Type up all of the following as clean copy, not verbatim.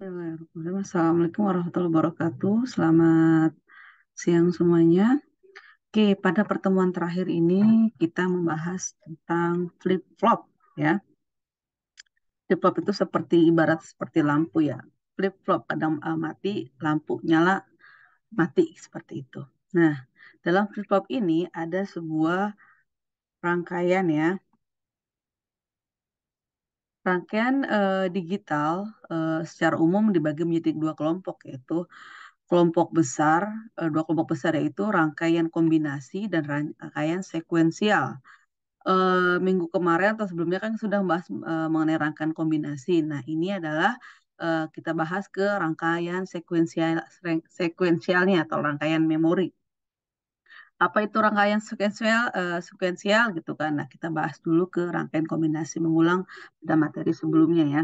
Assalamualaikum warahmatullahi wabarakatuh. Selamat siang semuanya. Oke, pada pertemuan terakhir ini kita membahas tentang flip-flop ya. Flip-flop itu seperti ibarat seperti lampu ya. Flip-flop kadang mati, lampu nyala, mati seperti itu. Nah, dalam flip-flop ini ada sebuah rangkaian ya. Rangkaian digital secara umum dibagi menjadi dua kelompok, yaitu kelompok besar, dua kelompok besar yaitu rangkaian kombinasi dan rangkaian sekuensial. Minggu kemarin atau sebelumnya kan sudah membahas mengenai rangkaian kombinasi. Nah, ini adalah kita bahas ke rangkaian sekuensialnya atau rangkaian memori. Apa itu rangkaian sekuensial gitu kan? Nah, kita bahas dulu ke rangkaian kombinasi mengulang pada materi sebelumnya ya.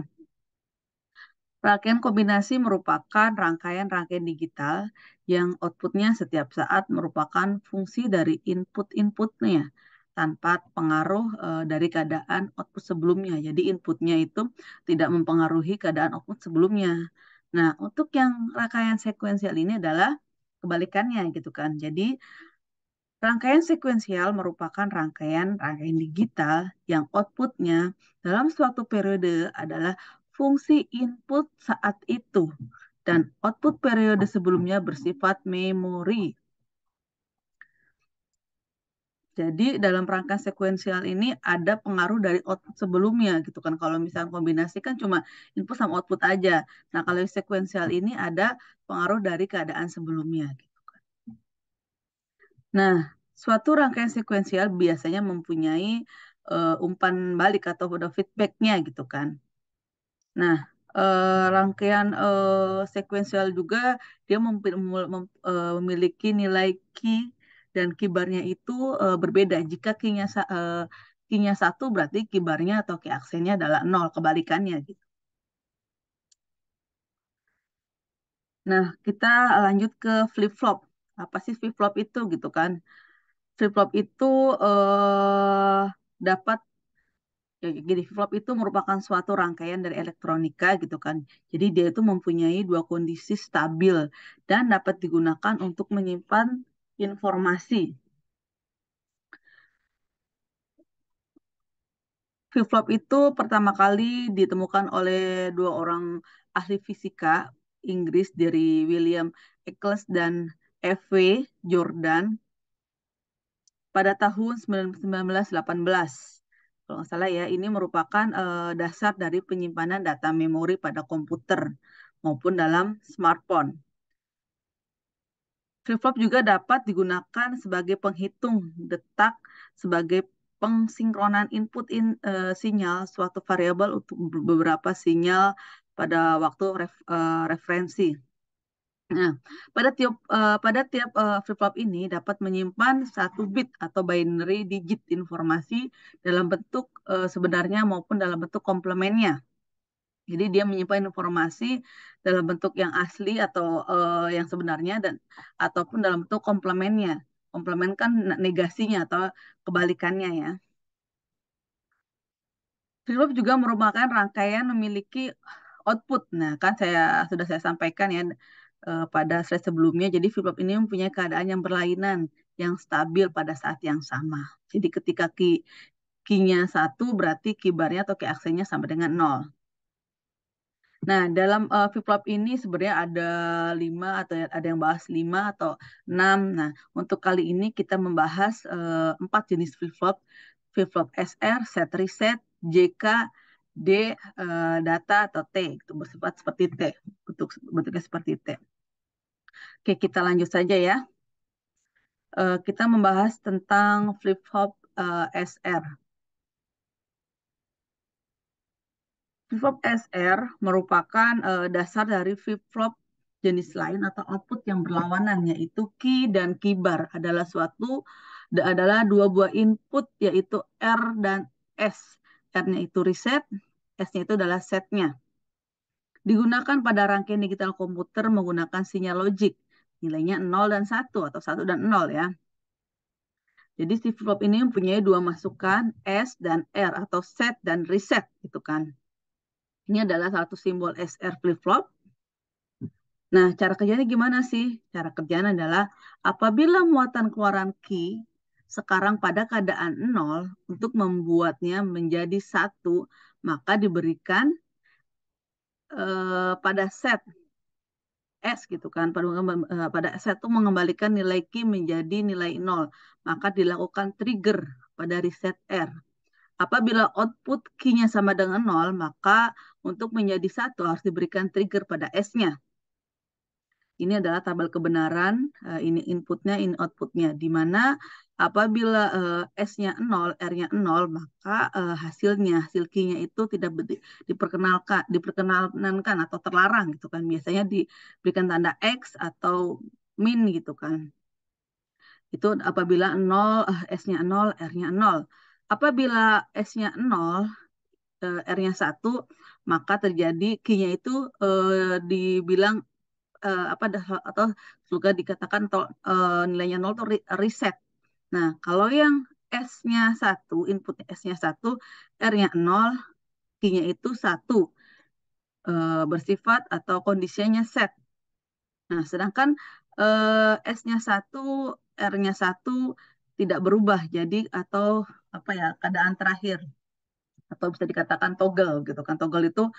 Rangkaian kombinasi merupakan rangkaian-rangkaian digital yang outputnya setiap saat merupakan fungsi dari input-inputnya tanpa pengaruh dari keadaan output sebelumnya. Jadi inputnya itu tidak mempengaruhi keadaan output sebelumnya. Nah, untuk yang rangkaian sekuensial ini adalah kebalikannya gitu kan. Jadi rangkaian sekuensial merupakan rangkaian-rangkaian digital yang outputnya dalam suatu periode adalah fungsi input saat itu dan output periode sebelumnya bersifat memori. Jadi dalam rangkaian sekuensial ini ada pengaruh dari output sebelumnya gitu kan. Kalau misalnya kombinasi kan cuma input sama output aja. Nah kalau sekuensial ini ada pengaruh dari keadaan sebelumnya gitu kan. Nah, suatu rangkaian sekuensial biasanya mempunyai umpan balik atau udah feedbacknya gitu kan. Nah, rangkaian sekuensial juga dia memiliki nilai key dan kibarnya itu berbeda. Jika key-nya satu berarti kibarnya atau key aksennya adalah nol, kebalikannya gitu. Nah, kita lanjut ke flip-flop. Apa sih flip-flop itu gitu kan? Flip-flop itu dapat gini, flip-flop itu merupakan suatu rangkaian dari elektronika gitu kan. Jadi dia itu mempunyai dua kondisi stabil dan dapat digunakan untuk menyimpan informasi. Flip-flop itu pertama kali ditemukan oleh dua orang ahli fisika Inggris dari William Eccles dan F.W. Jordan pada tahun 1918. Kalau nggak salah ya, ini merupakan dasar dari penyimpanan data memori pada komputer maupun dalam smartphone. Flip-flop juga dapat digunakan sebagai penghitung detak sebagai pengsinkronan sinyal suatu variabel untuk beberapa sinyal pada waktu referensi. Nah, pada tiap flip-flop ini dapat menyimpan satu bit atau binary digit informasi dalam bentuk sebenarnya maupun dalam bentuk komplemennya. Jadi dia menyimpan informasi dalam bentuk yang asli atau yang sebenarnya dan ataupun dalam bentuk komplemennya. Komplemen kan negasinya atau kebalikannya ya. Flip-flop juga merupakan rangkaian memiliki output. Nah, kan sudah saya sampaikan ya pada slide sebelumnya. Jadi flip-flop ini mempunyai keadaan yang berlainan, yang stabil pada saat yang sama. Jadi ketika key-nya satu berarti kibarnya atau key aksennya sama dengan nol. Nah, dalam flip-flop ini sebenarnya ada 5 atau ada yang bahas 5 atau 6. Nah, untuk kali ini kita membahas 4 jenis flip-flop. Flip-flop SR, set reset, JK, D, data atau T. Itu bersifat seperti T. Bentuknya seperti T. Oke, kita lanjut saja ya. Kita membahas tentang flip-flop SR. Flip-flop SR merupakan dasar dari flip-flop jenis lain atau output yang berlawanan, yaitu key dan keybar adalah dua buah input, yaitu R dan S. R-nya itu reset, S-nya itu adalah setnya. Digunakan pada rangkaian digital komputer menggunakan sinyal logik. Nilainya 0 dan 1 atau 1 dan 0 ya. Jadi si flip-flop ini mempunyai dua masukan S dan R atau set dan reset gitu kan. Ini adalah satu simbol SR flip-flop. Nah, cara kerjanya gimana sih? Cara kerjanya adalah apabila muatan keluaran key sekarang pada keadaan nol, untuk membuatnya menjadi satu, maka diberikan pada set S gitu kan, pada set itu mengembalikan nilai key menjadi nilai nol, maka dilakukan trigger pada reset R. Apabila output key-nya sama dengan nol, maka untuk menjadi satu harus diberikan trigger pada S-nya. Ini adalah tabel kebenaran, ini inputnya, ini outputnya, di mana apabila S-nya 0, R-nya 0, maka hasil key-nya itu tidak diperkenankan atau terlarang gitu kan. Biasanya diberikan tanda X atau min gitu kan. Itu apabila 0, S-nya 0, R-nya 0. Apabila S-nya 0, R-nya 1, maka terjadi key-nya itu dibilang apa atau juga dikatakan atau nilainya 0 itu reset. Nah, kalau yang S-nya 1, input S-nya 1, R-nya 0, key-nya itu 1, bersifat atau kondisinya set. Nah, sedangkan S-nya 1, R-nya 1 tidak berubah jadi atau apa ya, keadaan terakhir atau bisa dikatakan toggle gitu kan. Toggle itu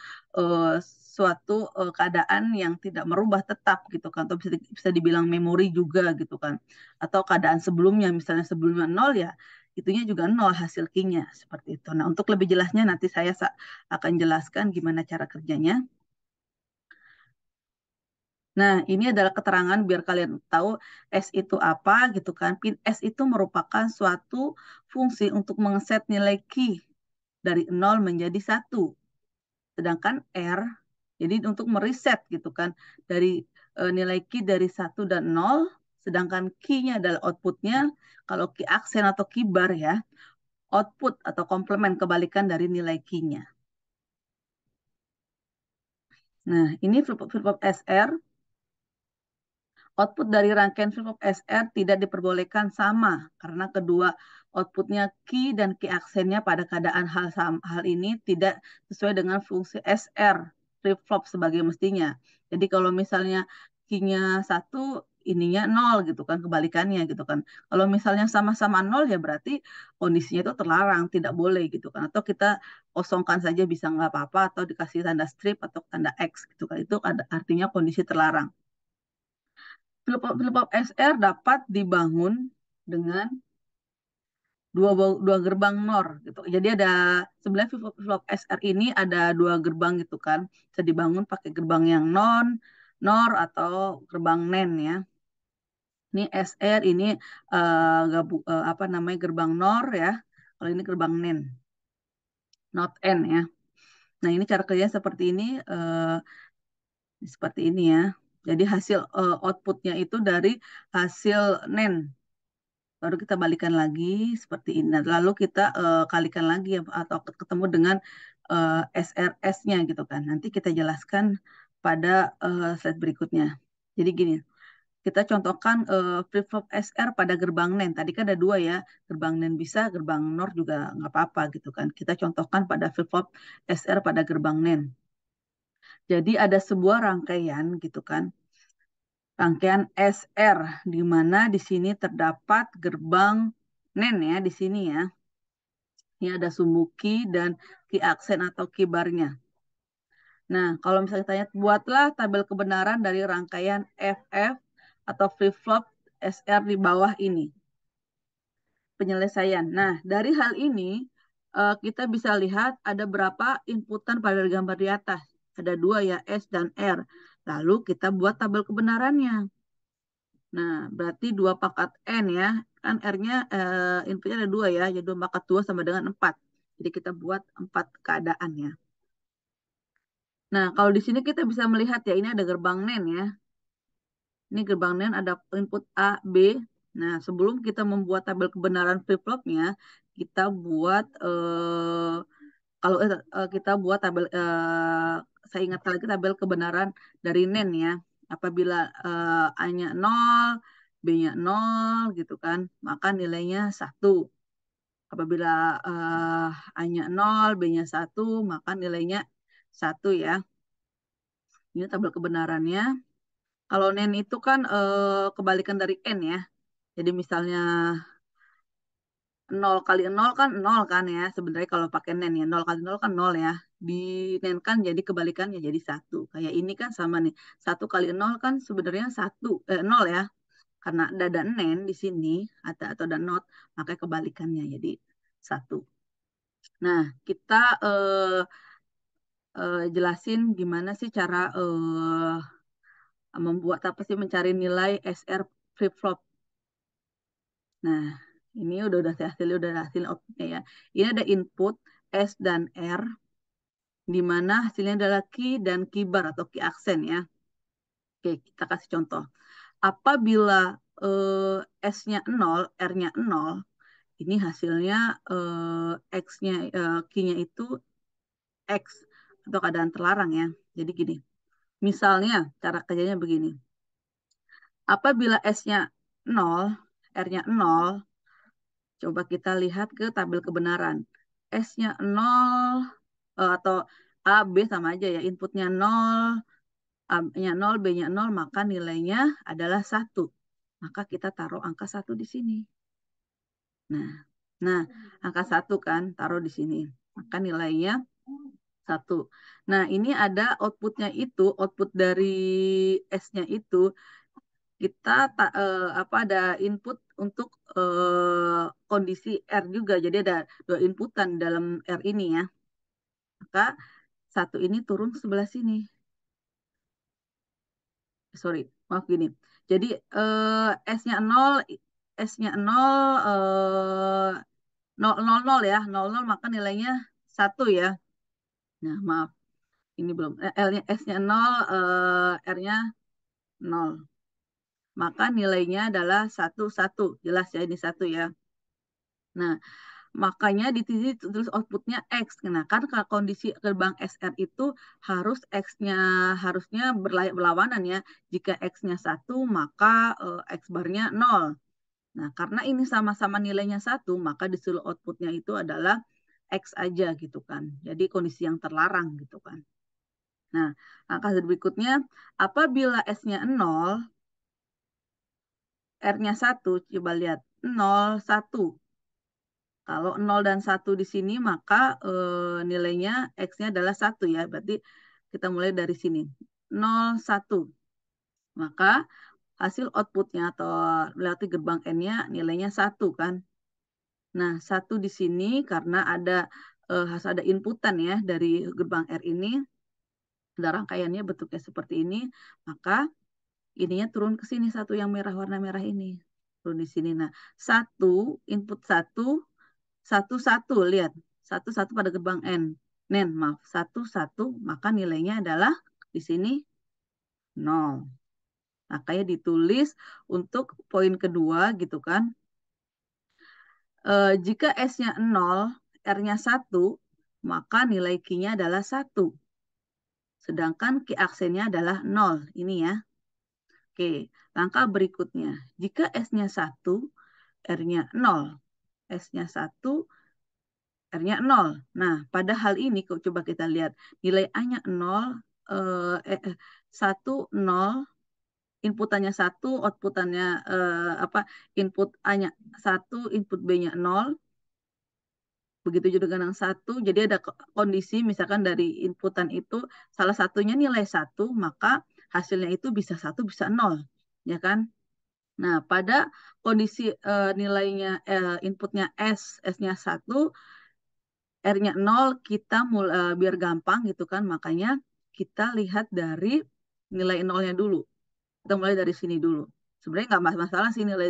suatu keadaan yang tidak merubah tetap gitu kan, atau bisa dibilang memori juga gitu kan. Atau keadaan sebelumnya, misalnya sebelumnya nol ya, itunya juga nol hasil key-nya seperti itu. Nah, untuk lebih jelasnya nanti saya akan jelaskan gimana cara kerjanya. Nah, ini adalah keterangan biar kalian tahu S itu apa gitu kan. Pin S itu merupakan suatu fungsi untuk mengeset nilai key dari nol menjadi satu. Sedangkan R, jadi untuk mereset gitu kan, dari nilai key dari satu dan nol, sedangkan key-nya adalah outputnya, kalau key aksen atau key bar ya, output atau komplement kebalikan dari nilai key-nya. Nah, ini flip-flop SR. Output dari rangkaian flip-flop SR tidak diperbolehkan sama karena kedua outputnya key dan key aksennya pada keadaan hal ini tidak sesuai dengan fungsi SR flip-flop sebagai mestinya. Jadi kalau misalnya key-nya 1, ininya 0 gitu kan, kebalikannya gitu kan. Kalau misalnya sama-sama 0 ya berarti kondisinya itu terlarang, tidak boleh gitu kan. Atau kita kosongkan saja bisa nggak apa-apa, atau dikasih tanda strip atau tanda X gitu kan. Itu artinya kondisi terlarang. Flip-flop SR dapat dibangun dengan dua gerbang NOR gitu. Jadi ada sebenarnya flip-flop SR ini ada dua gerbang gitu kan. Bisa dibangun pakai gerbang yang NOR atau gerbang NAND ya. Ini SR ini apa namanya, gerbang NOR ya. Kalau ini gerbang NAND, not N ya. Nah, ini cara kerja seperti ini ya. Jadi hasil outputnya itu dari hasil NAND, baru kita balikan lagi seperti ini. Nah, lalu kita kalikan lagi atau ketemu dengan SRS-nya gitu kan. Nanti kita jelaskan pada slide berikutnya. Jadi gini, kita contohkan flip-flop SR pada gerbang NAND. Tadi kan ada dua ya, gerbang NAND bisa, gerbang NOR juga nggak apa-apa gitu kan. Kita contohkan pada flip-flop SR pada gerbang NAND. Jadi ada sebuah rangkaian gitu kan, rangkaian SR, di mana di sini terdapat gerbang NAND ya, di sini ya. Ini ada sumbu key dan key aksen atau key barnya. Nah, kalau misalnya tanya, buatlah tabel kebenaran dari rangkaian FF atau flip-flop SR di bawah ini. Penyelesaian. Nah, dari hal ini kita bisa lihat ada berapa inputan pada gambar di atas. Ada dua ya, S dan R. Lalu kita buat tabel kebenarannya. Nah, berarti 2 pangkat N ya. Kan R-nya inputnya ada 2 ya. Jadi 2 pangkat 2 sama dengan 4. Jadi kita buat 4 keadaannya. Nah, kalau di sini kita bisa melihat ya, ini ada gerbang NAND ya. Ini gerbang NAND ada input A, B. Nah, sebelum kita membuat tabel kebenaran flip-flopnya, kita buat kalau kita buat tabel saya ingat lagi tabel kebenaran dari NAND ya. Apabila A-nya 0, B-nya 0 gitu kan, maka nilainya 1. Apabila A-nya 0, B-nya 1, maka nilainya 1 ya. Ini tabel kebenarannya. Kalau nen itu kan kebalikan dari n ya. Jadi misalnya nol kali nol kan nol kan ya. Sebenarnya kalau pakai nen ya, nol kali nol kan nol ya. Di nen kan jadi kebalikannya jadi satu. Kayak ini kan sama nih. Satu kali nol kan sebenarnya satu, nol ya. Karena ada nen di sini atau ada not, maka kebalikannya jadi satu. Nah, kita jelasin gimana sih cara membuat apa sih mencari nilai SR flip-flop. Nah, ini udah hasil outputnya ya. Ini ada input S dan R, di mana hasilnya adalah key dan key bar atau key aksen ya. Oke, kita kasih contoh. Apabila S-nya 0, R-nya 0, ini hasilnya X-nya, key-nya itu X atau keadaan terlarang ya. Jadi gini, misalnya cara kerjanya begini. Apabila S-nya 0, R-nya 0, coba kita lihat ke tabel kebenaran. S-nya 0 atau A, B sama aja ya. Inputnya 0, A-nya 0, B-nya 0, maka nilainya adalah 1. Maka kita taruh angka 1 di sini. Nah, nah angka 1 kan taruh di sini. Maka nilainya 1. Nah, ini ada outputnya itu, output dari S-nya itu kita apa ada input untuk kondisi R juga. Jadi ada dua inputan dalam R ini ya. Maka satu ini turun ke sebelah sini. Sorry, maaf gini. Jadi S-nya 0, S-nya 0, 0, 0, 0 ya. 0, 0 maka nilainya 1 ya. Nah, maaf. Ini belum. L-nya, S-nya 0, R-nya 0. Maka nilainya adalah 1, 1. Jelas ya, ini 1 ya. Nah, makanya di sini tulis outputnya X. Nah, kan kondisi gerbang SR itu harus X-nya harusnya berlawanan ya. Jika X-nya 1, maka X barnya 0. Nah, karena ini sama-sama nilainya 1, maka disuruh outputnya itu adalah X aja gitu kan. Jadi kondisi yang terlarang gitu kan. Nah, angka berikutnya, apabila S-nya 0, R-nya 1, coba lihat. 0, 1. Kalau 0 dan 1 di sini, maka nilainya X-nya adalah 1 ya. Berarti kita mulai dari sini. 0, 1. Maka hasil outputnya atau melewati gerbang N-nya nilainya 1 kan. Nah, 1 di sini karena harus ada inputan ya dari gerbang R ini. Ada rangkaiannya bentuknya seperti ini. Maka ininya turun ke sini satu yang merah warna merah ini. Turun di sini. Nah, 1, input 1, 1, 1, lihat. 1, 1 pada gerbang N. Nen, maaf. 1, 1, maka nilainya adalah di sini 0. Makanya ditulis untuk poin kedua gitu kan. Jika S-nya 0, R-nya 1, maka nilai Q-nya adalah 1. Sedangkan Q aksennya adalah 0. Ini ya. Oke, langkah berikutnya. Jika S-nya 1, R-nya 0. S-nya 1, R-nya 0. Nah, pada hal ini coba kita lihat. Nilai A-nya 0, 1, 0, inputannya 1, outputannya apa? Input A-nya 1, input B-nya 0. Begitu juga dengan yang 1. Jadi ada kondisi misalkan dari inputan itu salah satunya nilai 1, maka hasilnya itu bisa 1, bisa 0. Ya kan? Nah, pada kondisi nilainya inputnya S-nya 1, R-nya 0, kita biar gampang gitu kan, makanya kita lihat dari nilai nolnya dulu. Kita mulai dari sini dulu. Sebenarnya nggak masalah sih nilai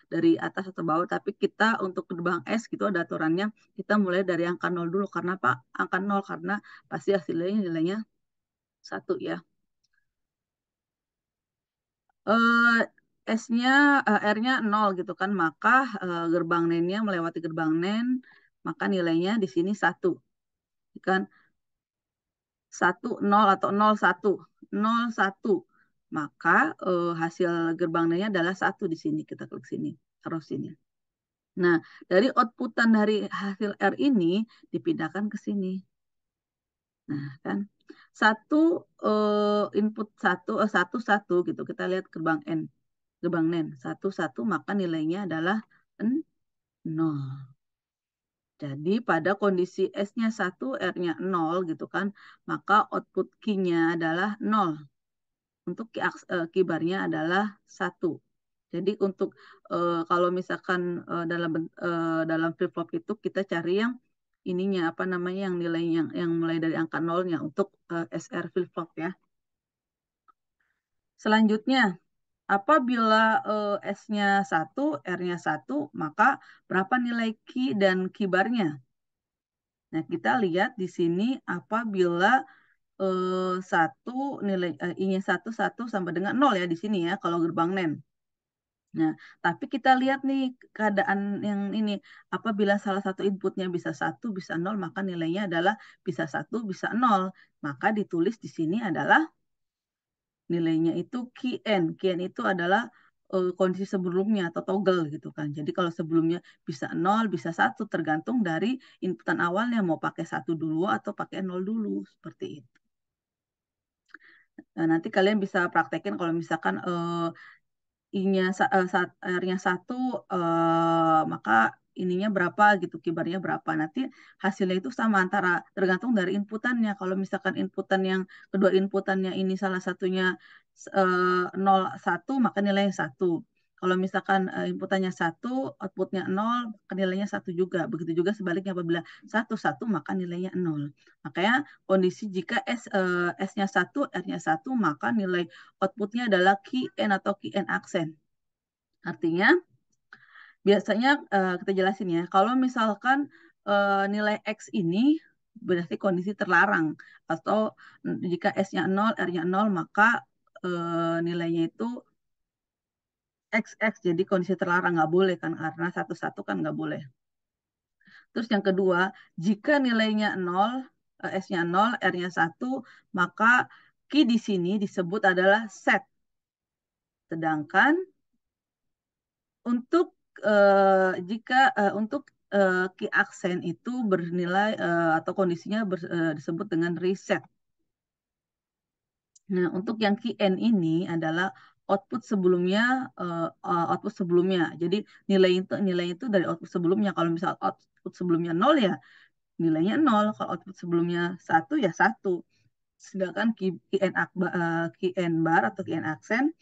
dari atas atau bawah, tapi kita untuk gerbang S gitu ada aturannya, kita mulai dari angka 0 dulu. Karena Pak, angka 0 karena pasti hasilnya nilainya 1 ya. S-nya, R-nya 0 gitu kan, maka gerbang NEN-nya melewati gerbang NEN, maka nilainya di sini 1. Kan 1, 0 atau 0, 1. 0, 1. Maka hasil gerbang NEN-nya adalah 1 di sini. Kita klik sini, terus sini. Nah, dari outputan dari hasil R ini dipindahkan ke sini. Nah, kan. satu input satu satu gitu. Kita lihat gerbang N, gerbang NAND satu satu maka nilainya adalah 0. Jadi pada kondisi S-nya 1, R-nya 0 gitu kan, maka output key-nya adalah 0. Untuk key bar-nya adalah 1. Jadi untuk kalau misalkan dalam flip-flop itu kita cari yang ininya apa namanya yang nilai yang mulai dari angka nolnya untuk SR flip-flop ya. Selanjutnya, apabila S-nya 1, R-nya 1, maka berapa nilai key dan key bar-nya? Nah, kita lihat di sini apabila satu nilai I-nya satu satu sama dengan 0 ya di sini ya kalau gerbang NAND. Nah, tapi kita lihat nih keadaan yang ini apabila salah satu inputnya bisa satu bisa 0 maka nilainya adalah bisa satu bisa 0. Maka ditulis di sini adalah nilainya itu Qn. Qn itu adalah kondisi sebelumnya atau toggle gitu kan. Jadi kalau sebelumnya bisa 0, bisa satu tergantung dari inputan awalnya mau pakai satu dulu atau pakai 0 dulu seperti itu. Nah, nanti kalian bisa praktekin kalau misalkan I-nya R-nya satu maka ininya berapa gitu, kibarnya berapa. Nanti hasilnya itu sama antara tergantung dari inputannya. Kalau misalkan inputan yang kedua inputannya ini salah satunya 0, 1 maka nilainya 1. Kalau misalkan inputannya 1, outputnya 0, maka nilainya 1 juga. Begitu juga sebaliknya apabila 1, 1 maka nilainya 0. Makanya kondisi jika S-nya 1, R-nya 1, maka nilai outputnya adalah key N atau key N aksen. Artinya, biasanya kita jelasin ya, kalau misalkan nilai X ini berarti kondisi terlarang, atau jika S-nya 0, R-nya 0, maka nilainya itu XX, jadi kondisi terlarang, nggak boleh kan, karena satu-satu kan nggak boleh. Terus yang kedua, jika nilainya 0, S-nya 0, R-nya 1, maka key di sini disebut adalah set. Sedangkan untuk jika untuk key aksen itu bernilai atau kondisinya disebut dengan reset. Nah, untuk yang key N ini adalah output sebelumnya. Jadi nilai itu dari output sebelumnya. Kalau misal output sebelumnya 0 ya nilainya 0. Kalau output sebelumnya 1 ya 1. Sedangkan key N bar atau key N aksen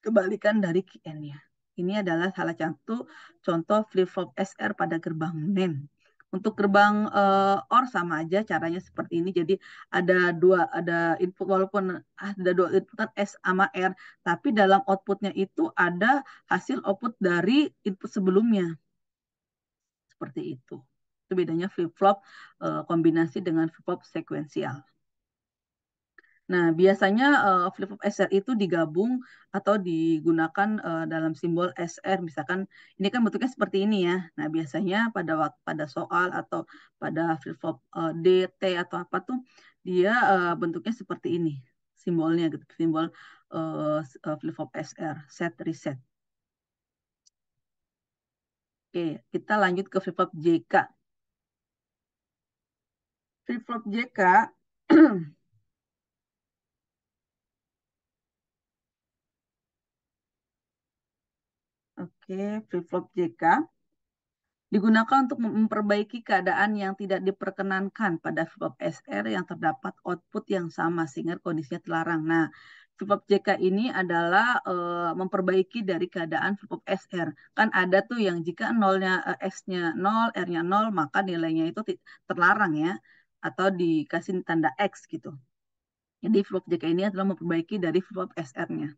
kebalikan dari QN-nya. Ini adalah salah satu contoh flip-flop SR pada gerbang NAND. Untuk gerbang OR sama aja caranya seperti ini. Jadi ada input walaupun ada dua inputan S sama R, tapi dalam outputnya itu ada hasil output dari input sebelumnya. Seperti itu. Itu bedanya flip-flop kombinasi dengan flip-flop sekuensial. Nah, biasanya flip-flop SR itu digabung atau digunakan dalam simbol SR. Misalkan ini kan bentuknya seperti ini ya. Nah, biasanya pada soal atau pada flip-flop D, T atau apa tuh dia bentuknya seperti ini. Simbolnya gitu, simbol flip-flop SR, set reset. Oke, kita lanjut ke flip-flop JK. Flip-flop JK Oke, flip-flop JK digunakan untuk memperbaiki keadaan yang tidak diperkenankan pada flip-flop SR yang terdapat output yang sama sehingga kondisinya terlarang. Nah, flip-flop JK ini adalah memperbaiki dari keadaan flip-flop SR. Kan ada tuh yang jika nolnya X-nya 0, R-nya 0, maka nilainya itu terlarang ya atau dikasih tanda X gitu. Jadi flip-flop JK ini adalah memperbaiki dari flip-flop SR-nya.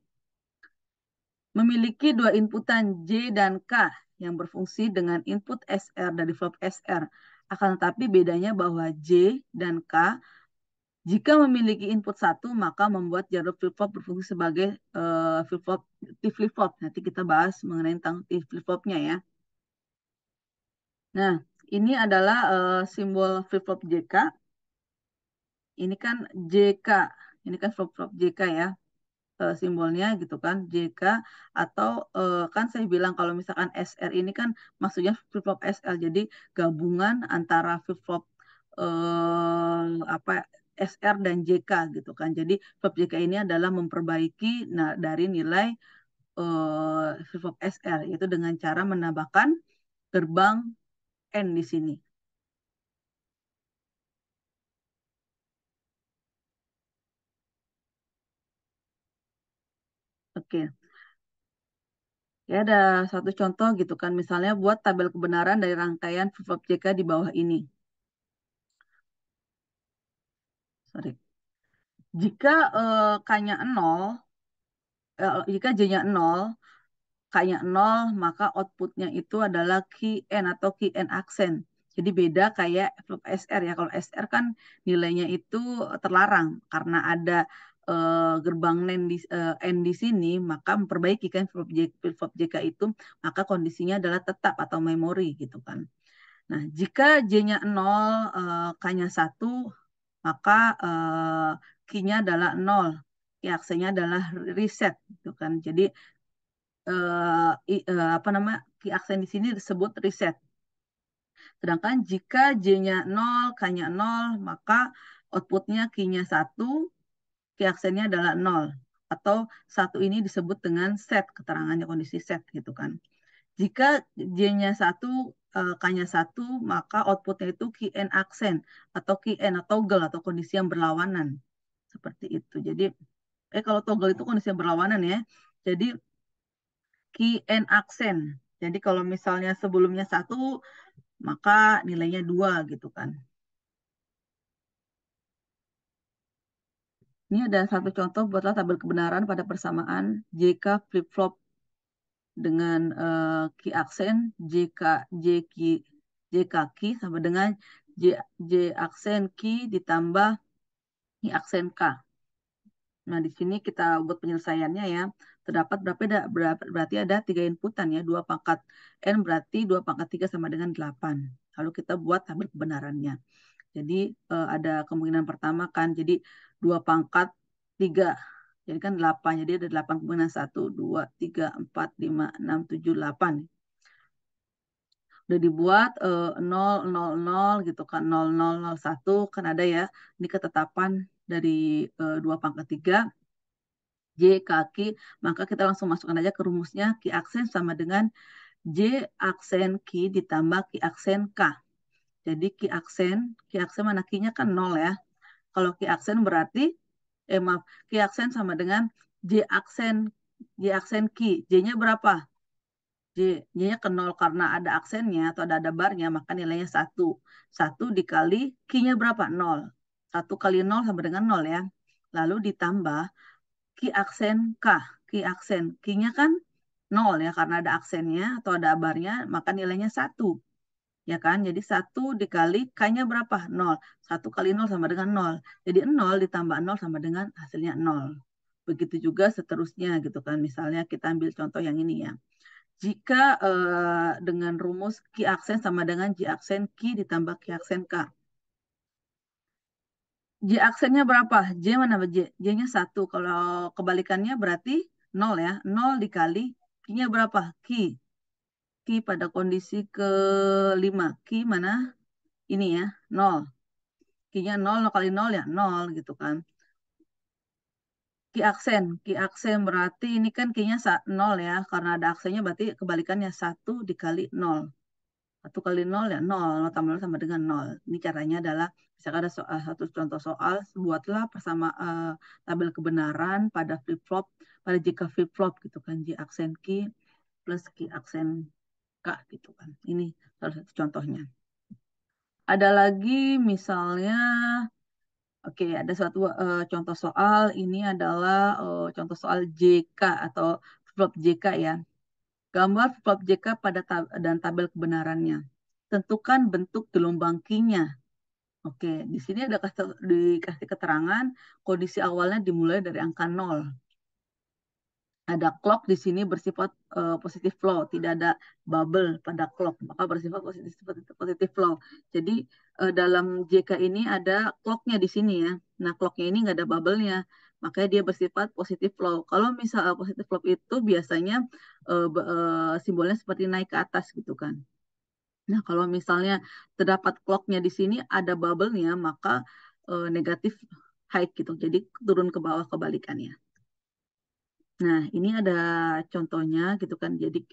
Memiliki dua inputan J dan K yang berfungsi dengan input SR dari flip SR. Akan tetapi bedanya bahwa J dan K jika memiliki input satu maka membuat jarum flip-flop berfungsi sebagai flip-flop T-flip-flop. Nanti kita bahas mengenai tentang T-flip-flopnya ya. Nah, ini adalah simbol flip-flop JK. Ini kan JK. Ini kan flip-flop JK ya. Simbolnya gitu kan JK atau kan saya bilang kalau misalkan SR ini kan maksudnya flip-flop SL jadi gabungan antara flip-flop apa SR dan JK gitu kan. Jadi flip-flop JK ini adalah memperbaiki dari nilai flip-flop SR, yaitu dengan cara menambahkan gerbang N di sini. Oke, ya ada satu contoh gitu kan. Misalnya buat tabel kebenaran dari rangkaian flip-flop JK di bawah ini. Sorry. Jika K-nya 0, jika J-nya 0, K-nya 0, maka outputnya itu adalah key N atau key N aksen. Jadi beda kayak flip SR ya. Kalau SR kan nilainya itu terlarang karena ada gerbang N di sini, maka memperbaiki kan flip JK itu, maka kondisinya adalah tetap atau memori gitu kan. Nah, jika J-nya 0, K-nya 1, maka key-nya adalah 0. Key aksennya adalah reset gitu kan. Jadi apa nama key aksen di sini disebut reset. Sedangkan jika J-nya 0, K-nya 0, maka outputnya key-nya 1, key aksennya adalah 0. Atau satu ini disebut dengan set, keterangannya kondisi set gitu kan. Jika J-nya 1, K-nya 1, maka outputnya itu key N aksen atau key N atau toggle atau kondisi yang berlawanan. Seperti itu. Jadi, kalau toggle itu kondisi yang berlawanan ya. Jadi key and aksen. Jadi kalau misalnya sebelumnya 1, maka nilainya 2 gitu kan. Ini ada satu contoh buatlah tabel kebenaran pada persamaan JK flip-flop dengan key aksen JK J key JK key sama dengan J, J aksen key ditambah key aksen K. Nah, di sini kita buat penyelesaiannya ya. Terdapat berarti ada 3 inputan ya. 2 pangkat N berarti 2 pangkat 3 sama dengan 8. Lalu kita buat tabel kebenarannya. Jadi ada kemungkinan pertama kan. Jadi 2 pangkat 3. Jadi kan 8. Jadi ada 8 kemungkinan 1, 2, 3, 4, 5, 6, 7, 8. Udah dibuat 0, 0, 0 gitu kan. 0, 0, 0, 1 kan ada ya. Ini ketetapan dari 2 pangkat 3. J kaki, maka kita langsung masukkan aja ke rumusnya Q aksen sama dengan J aksen Q ditambah Q aksen K. Jadi Q aksen mana Q-nya kan 0 ya. Kalau Q aksen berarti, maaf, Q aksen sama dengan J aksen Q. J-nya berapa? J-nya ke 0 karena ada aksennya atau ada barnya, maka nilainya 1. 1 dikali Q-nya berapa? 0. 1 kali 0 sama dengan 0 ya. Lalu ditambah Ki aksen K. Ki aksen. Ki-nya kan 0 ya, karena ada aksennya atau ada abarnya, maka nilainya 1. Ya kan? Jadi 1 dikali K-nya berapa? 0. 1 kali 0 sama dengan 0. Jadi 0 ditambah 0 sama dengan hasilnya 0. Begitu juga seterusnya gitu kan. Misalnya kita ambil contoh yang ini ya. Jika dengan rumus Ki aksen sama dengan J aksen Ki ditambah Ki aksen K. J aksennya berapa? J mana J? J-nya 1. Kalau kebalikannya berarti 0 ya. 0 dikali Q-nya berapa? Q. Q pada kondisi kelima. Q mana? Ini ya, 0. Q-nya 0, 0 kali 0 ya 0 gitu kan. Q aksen. Q aksen berarti ini kan Q-nya 0 ya. Karena ada aksennya berarti kebalikannya 1 dikali 0. 1 kali 0 ya 0, 0 tambah 0 sama dengan 0. Ini caranya adalah, misalkan ada satu contoh soal, buatlah bersama tabel kebenaran pada flip-flop, pada jika flip-flop gitu kan, J aksen key plus Q aksen K gitu kan. Ini salah satu contohnya. Ada lagi misalnya, oke, ada suatu contoh soal, ini adalah contoh soal JK atau flip-flop JK ya. Gambar flip JK dan tabel kebenarannya. Tentukan bentuk gelombang Q-nya. Oke, di sini ada dikasih keterangan kondisi awalnya dimulai dari angka 0. Ada clock di sini bersifat positif flow, tidak ada bubble pada clock, maka bersifat positif flow. Jadi dalam JK ini ada clocknya di sini ya. Nah, clocknya ini nggak ada bubble-nya, makanya dia bersifat positif flow. Kalau misal positif flow itu biasanya simbolnya seperti naik ke atas gitu kan. Nah, kalau misalnya terdapat clocknya di sini ada bubble-nya, maka negatif height gitu. Jadi turun ke bawah kebalikannya. Nah, ini ada contohnya gitu kan. Jadi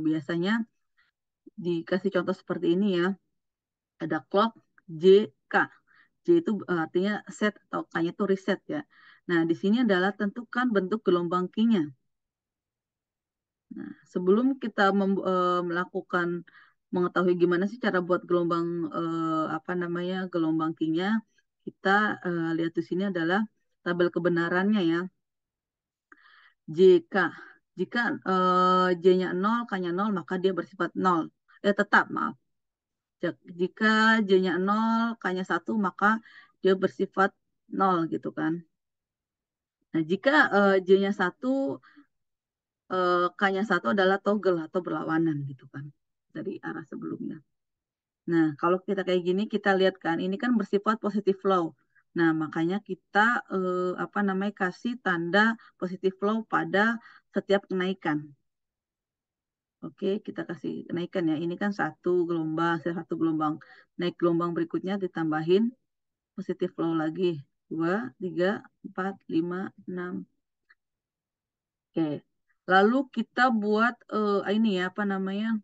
biasanya dikasih contoh seperti ini ya. Ada clock J, K. J itu artinya set atau K-nya itu reset ya. Nah, di sini adalah tentukan bentuk gelombang Q-nya. Nah, sebelum kita melakukan mengetahui gimana sih cara buat gelombang apa namanya gelombang Q-nya, kita lihat di sini adalah tabel kebenarannya ya. JK. Jika J-nya 0, K-nya 0, maka dia bersifat 0. Tetap, maaf. Jika J-nya 0, K-nya 1, maka dia bersifat 0 gitu kan. Nah, jika J-nya 1, K-nya 1 adalah toggle atau berlawanan gitu kan. Dari arah sebelumnya. Nah, kalau kita kayak gini, kita lihat kan, ini kan bersifat positive flow. Nah, makanya kita apa namanya kasih tanda positive flow pada setiap kenaikan. Oke, kita kasih kenaikan ya. Ini kan satu gelombang. Naik gelombang berikutnya ditambahin positive flow lagi. 2, 3, 4, 5, 6. Oke. Lalu kita buat ini ya, apa namanya,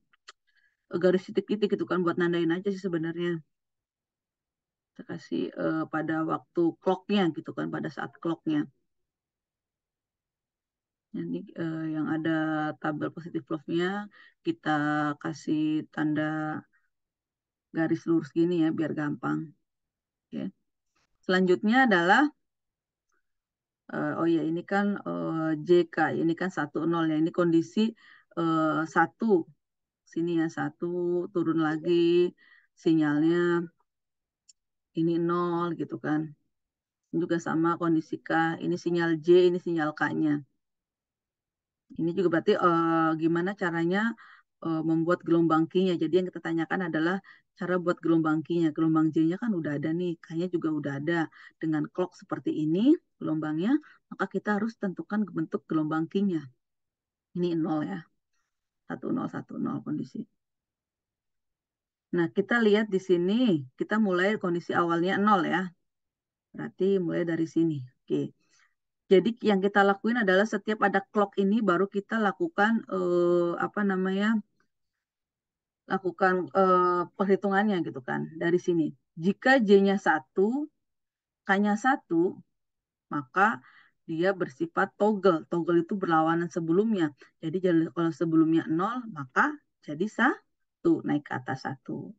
garis titik-titik gitu kan, buat nandain aja sih sebenarnya. Kita kasih pada waktu clocknya gitu kan, pada saat clocknya. Jadi yang ada tabel positive flow-nya, kita kasih tanda garis lurus gini ya, biar gampang. Oke. Selanjutnya adalah oh ya ini kan JK, ini kan 1 0 ya. Ini kondisi 1. Sini ya 1 turun lagi sinyalnya ini 0 gitu kan. Ini juga sama kondisi K, ini sinyal J, ini sinyal K-nya. Ini juga berarti gimana caranya membuat gelombang Q-nya. Jadi yang kita tanyakan adalah cara buat gelombang Q-nya. Gelombang J-nya kan udah ada nih, K-nya juga udah ada. Dengan clock seperti ini gelombangnya, maka kita harus tentukan bentuk gelombang Q-nya. Ini 0 ya, 1 0 1 0 kondisi. Nah, kita lihat di sini, kita mulai kondisi awalnya 0 ya. Berarti mulai dari sini. Oke. Jadi yang kita lakuin adalah setiap ada clock ini baru kita lakukan apa namanya? Lakukan perhitungannya gitu kan dari sini. Jika J-nya 1, K-nya 1, maka dia bersifat toggle. Toggle itu berlawanan sebelumnya. Jadi kalau sebelumnya 0, maka jadi 1, naik ke atas 1.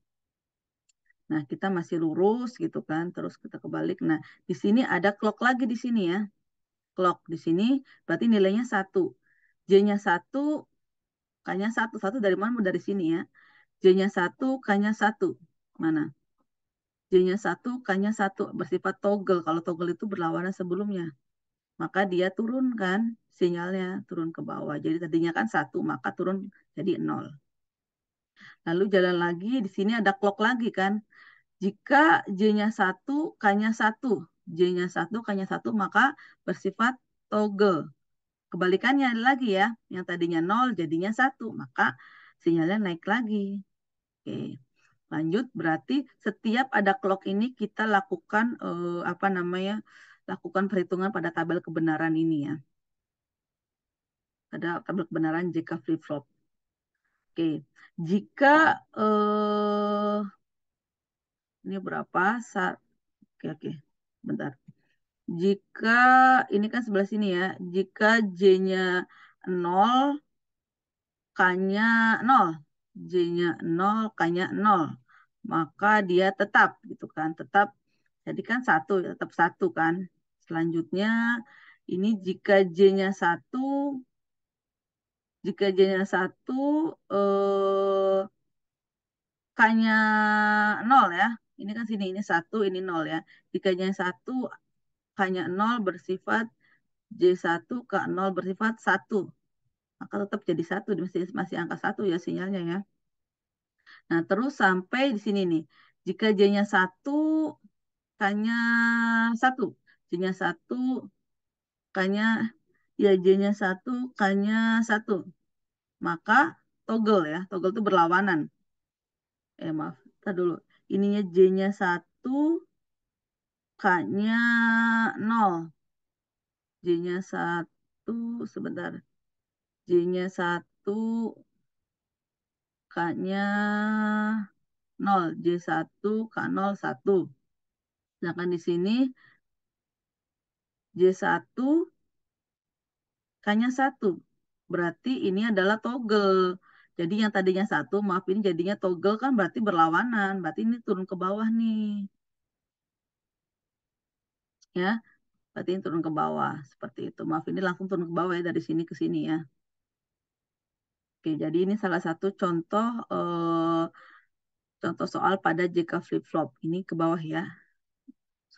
Nah, kita masih lurus gitu kan, terus kita kebalik. Nah, di sini ada clock lagi di sini ya. Clock di sini berarti nilainya 1. J-nya 1, K-nya 1. 1 dari mana? Dari sini ya. J-nya 1, K-nya 1. Mana? J-nya 1, K-nya 1. Bersifat toggle. Kalau toggle itu berlawanan sebelumnya. Maka dia turun kan sinyalnya. Turun ke bawah. Jadi tadinya kan 1, maka turun jadi 0. Lalu jalan lagi. Di sini ada clock lagi kan. Jika J-nya 1, K-nya 1. J-nya 1, K-nya 1, maka bersifat toggle. Kebalikannya lagi ya. Yang tadinya 0 jadinya 1. Maka sinyalnya naik lagi. Oke. Lanjut, berarti setiap ada clock ini kita lakukan apa namanya? Lakukan perhitungan pada tabel kebenaran ini ya. Ada tabel kebenaran jika flip flop. Oke. Jika ini berapa? Oke, oke. Bentar. Jika ini kan sebelah sini ya. Jika J-nya 0, K-nya 0. J-nya 0, K-nya 0. Maka dia tetap gitu kan. Tetap jadi kan 1, tetap 1 kan. Selanjutnya ini jika J-nya 1 K-nya 0 ya. Ini kan sini ini 1, ini 0 ya. Jika J-nya 1 K-nya 0 bersifat J1 K0 bersifat 1. Maka tetap jadi 1, masih angka 1 ya sinyalnya ya. Nah, terus sampai di sini nih. Jika J-nya 1, K-nya 1. J-nya 1, K-nya ya J-nya 1, K-nya 1. Maka toggle ya. Toggle itu berlawanan. Maaf. Kita dulu. Ininya J-nya 1, K-nya 0, J-nya 1, sebentar. J-nya 1, K-nya 0, J1, K0, 1. Sedangkan di sini J1, K-nya 1. Berarti ini adalah toggle. Jadi yang tadinya 1, maaf ini jadinya toggle kan berarti berlawanan. Berarti ini turun ke bawah nih. Ya, berarti ini turun ke bawah. Seperti itu. Maaf ini langsung turun ke bawah ya dari sini ke sini ya. Oke, jadi ini salah satu contoh soal pada jika flip-flop. Ini ke bawah ya.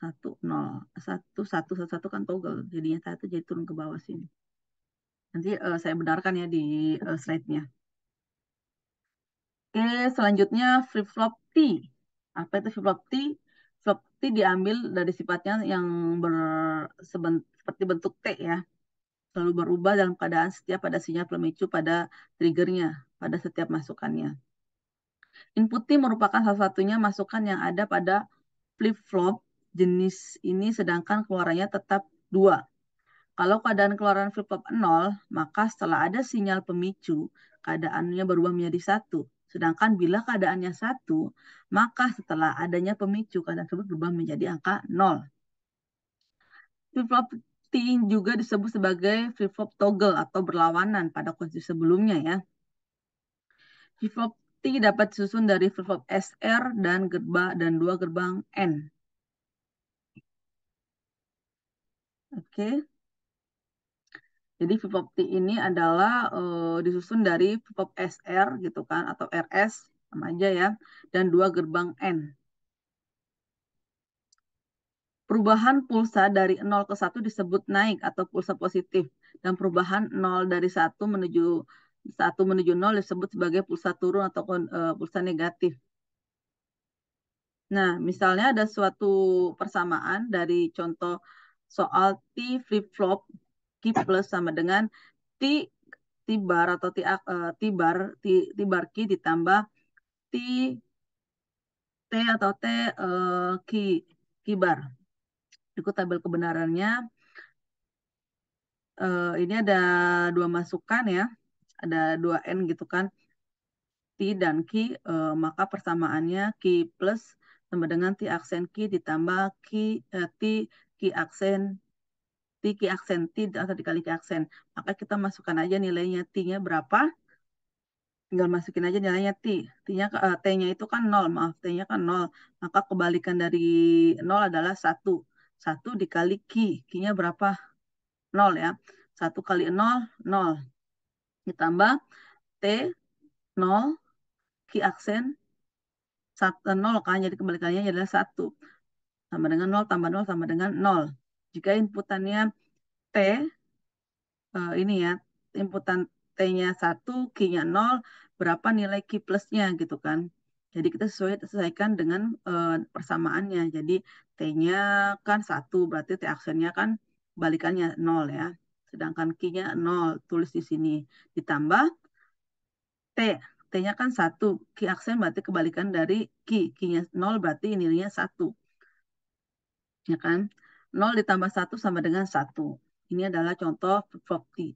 1, 0. 1, 1, 1, 1 kan toggle. Jadinya 1 jadi turun ke bawah sini. Nanti saya benarkan ya di slide-nya. Oke, selanjutnya flip-flop T. Apa itu flip-flop T? Flip T diambil dari sifatnya yang seperti bentuk T ya. Selalu berubah dalam keadaan setiap pada sinyal pemicu pada triggernya, pada setiap masukannya. Input T merupakan salah satunya masukan yang ada pada flip-flop jenis ini sedangkan keluarannya tetap 2. Kalau keadaan keluaran flip-flop 0, maka setelah ada sinyal pemicu, keadaannya berubah menjadi 1. Sedangkan bila keadaannya 1, maka setelah adanya pemicu, keadaan tersebut berubah menjadi angka 0. Flip-flop T juga disebut sebagai flip-flop toggle atau berlawanan pada kondisi sebelumnya ya. Flip-flop T dapat disusun dari flip-flop SR dan 2 gerbang N. Oke. Jadi flip-flop T ini adalah disusun dari flip-flop SR gitu kan atau RS sama aja ya dan 2 gerbang N. Perubahan pulsa dari 0 ke 1 disebut naik atau pulsa positif dan perubahan 0 dari 1 menuju 0 disebut sebagai pulsa turun atau pulsa negatif. Nah, misalnya ada suatu persamaan dari contoh soal T flip-flop Q plus sama dengan T T bar atau T bar Q ditambah T T atau T Q Q bar. Ikut tabel kebenarannya. Ini ada 2 masukan ya. Ada 2 N gitu kan. T dan Q, maka persamaannya Q plus sama dengan T aksen Q ditambah T Q aksen T atau dikali Q aksen. Maka kita masukkan aja nilainya T-nya berapa. Tinggal masukin aja nilainya T. T-nya itu kan 0, maaf. T-nya kan 0. Maka kebalikan dari 0 adalah 1. 1 dikali Q. Q-nya berapa? 0 ya. 1 kali 0, 0. Ditambah T, 0, Q aksen, 0 kan. Jadi kebalikannya adalah 1. Sama dengan 0 tambah 0 sama dengan 0. Jika inputannya T, ini ya, inputan T-nya 1, Q-nya 0, berapa nilai Q plusnya gitu kan. Jadi kita sesuaikan dengan persamaannya. Jadi T-nya kan 1, berarti T aksennya kan balikannya 0 ya. Sedangkan Q-nya 0, tulis di sini. Ditambah T, T-nya kan 1, Q aksen berarti kebalikan dari Q. Q-nya 0 berarti nilainya 1. Ya kan? 0 ditambah 1 sama dengan 1. Ini adalah contoh flip-flop T.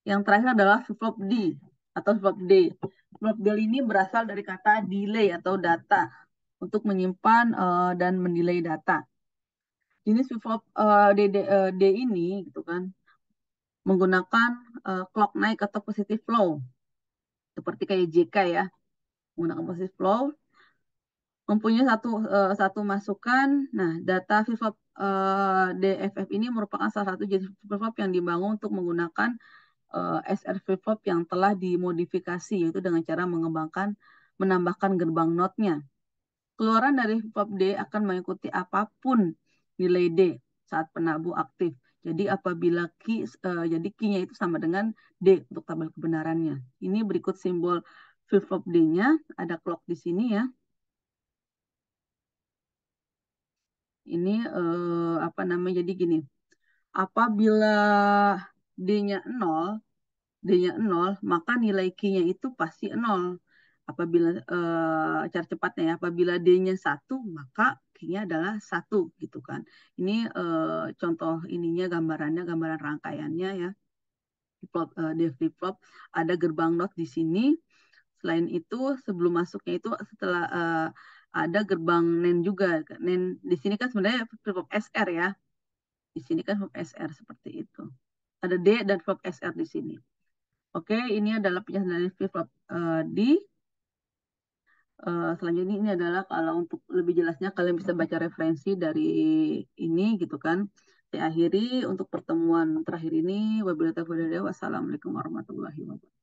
Yang terakhir adalah flip-flop D atau flip-flop D. Flip-flop D ini berasal dari kata delay atau data untuk menyimpan dan mendelay data. Jenis flip-flop D ini gitu kan menggunakan clock naik atau positive flow seperti kayak JK ya menggunakan positive flow mempunyai satu masukan. Nah, data flip-flop DFF ini merupakan salah satu jenis flip-flop yang dibangun untuk menggunakan SR flip-flop yang telah dimodifikasi yaitu dengan cara menambahkan gerbang notnya. Keluaran dari flip-flop D akan mengikuti apapun nilai D saat penabuh aktif. Jadi apabila jadi key-nya itu sama dengan D untuk tabel kebenarannya. Ini berikut simbol flip-flop D-nya, ada clock di sini ya. Ini apa namanya? Jadi gini, apabila D-nya 0, maka nilai Q-nya itu pasti 0. Apabila cara cepatnya ya, apabila D-nya 1, maka key-nya adalah satu gitu kan. Ini contoh ininya gambarannya, gambaran rangkaiannya ya. Di flip-flop ada gerbang not di sini. Selain itu, sebelum masuknya itu setelah ada gerbang NEN juga. NEN di sini kan sebenarnya flip-flop SR ya. Di sini kan flip SR seperti itu. Ada D dan flip SR di sini. Oke, ini adalah penjelasan dari flip-flop D. Selanjutnya ini adalah kalau untuk lebih jelasnya kalian bisa baca referensi dari ini gitu kan. Saya akhiri untuk pertemuan terakhir ini. Wabillahi taufiq wal hidayah. Wassalamualaikum warahmatullahi wabarakatuh.